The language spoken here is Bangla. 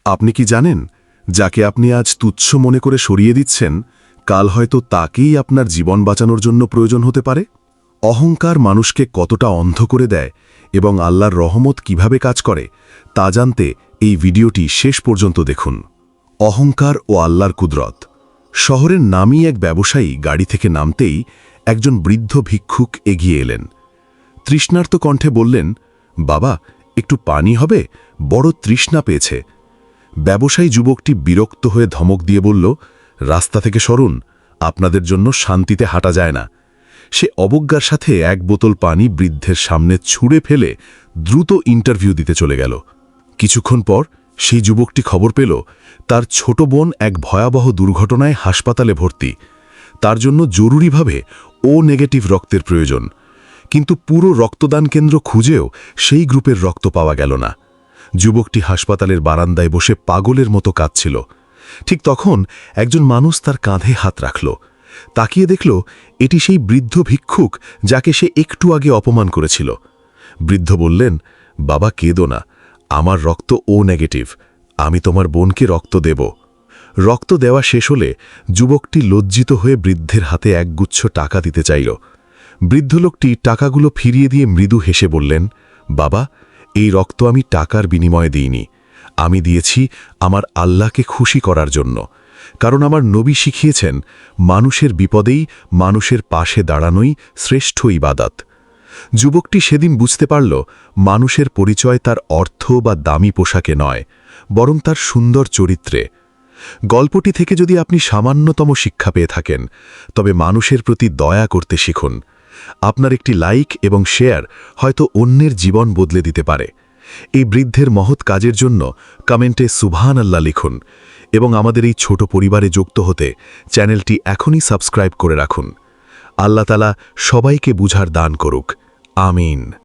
আপনি কি জানেন, যাকে আপনি আজ তুচ্ছ মনে করে সরিয়ে দিচ্ছেন, কাল হয়তো তাকেই আপনার জীবন বাঁচানোর জন্য প্রয়োজন হতে পারে? অহংকার মানুষকে কতটা অন্ধ করে দেয় এবং আল্লাহর রহমত কিভাবে কাজ করে তা জানতে এই ভিডিওটি শেষ পর্যন্ত দেখুন। অহংকার ও আল্লাহর কুদরত। শহরের নামী এক ব্যবসায়ী গাড়ি থেকে নামতেই একজন বৃদ্ধ ভিক্ষুক এগিয়ে এলেন। তৃষ্ণার্ত কণ্ঠে বললেন, বাবা, একটু পানি হবে, বড় তৃষ্ণা পেয়েছে। ব্যবসায়ী যুবকটি বিরক্ত হয়ে ধমক দিয়ে বলল, রাস্তা থেকে সরুন, আপনাদের জন্য শান্তিতে হাঁটা যায় না। সে অবজ্ঞার সাথে এক বোতল পানি বৃদ্ধের সামনে ছুঁড়ে ফেলে দ্রুত ইন্টারভিউ দিতে চলে গেল। কিছুক্ষণ পর সেই যুবকটি খবর পেল তার ছোট বোন এক ভয়াবহ দুর্ঘটনায় হাসপাতালে ভর্তি। তার জন্য জরুরিভাবে ও নেগেটিভ রক্তের প্রয়োজন, কিন্তু পুরো রক্তদান কেন্দ্র খুঁজেও সেই গ্রুপের রক্ত পাওয়া গেল না। যুবকটি হাসপাতালের বারান্দায় বসে পাগলের মতো কাঁদছিল। ঠিক তখন একজন মানুষ তার কাঁধে হাত রাখল। তাকিয়ে দেখল এটি সেই বৃদ্ধ ভিক্ষুক যাকে সে একটু আগে অপমান করেছিল। বৃদ্ধ বললেন, বাবা, কেঁদো না, আমার রক্ত ও নেগেটিভ, আমি তোমার বোনকে রক্ত দেব। রক্ত দেওয়া শেষ হলে যুবকটি লজ্জিত হয়ে বৃদ্ধের হাতে একগুচ্ছ টাকা দিতে চাইল। বৃদ্ধ লোকটি টাকাগুলো ফিরিয়ে দিয়ে মৃদু হেসে বললেন, বাবা, এই রক্ত আমি টাকার বিনিময়ে দিইনি, আমি দিয়েছি আমার আল্লাহকে খুশি করার জন্য। কারণ আমার নবী শিখিয়েছেন, মানুষের বিপদেই মানুষের পাশে দাঁড়ানোই শ্রেষ্ঠ ইবাদত। যুবকটি সেদিন বুঝতে পারল, মানুষের পরিচয় তার অর্থ বা দামি পোশাকে নয়, বরং তার সুন্দর চরিত্রে। গল্পটি থেকে যদি আপনি সামান্যতম শিক্ষা পেয়ে থাকেন, তবে মানুষের প্রতি দয়া করতে শিখুন। আপনার একটি লাইক এবং শেয়ার হয়তো অন্যের জীবন বদলে দিতে পারে। এই বৃদ্ধের মহৎ কাজের জন্য কমেন্টে সুবহানাল্লাহ লিখুন এবং আমাদের এই ছোট পরিবারে যুক্ত হতে চ্যানেলটি এখনই সাবস্ক্রাইব করে রাখুন। আল্লাহ তাআলা সবাইকে বুঝার দান করুক। আমিন।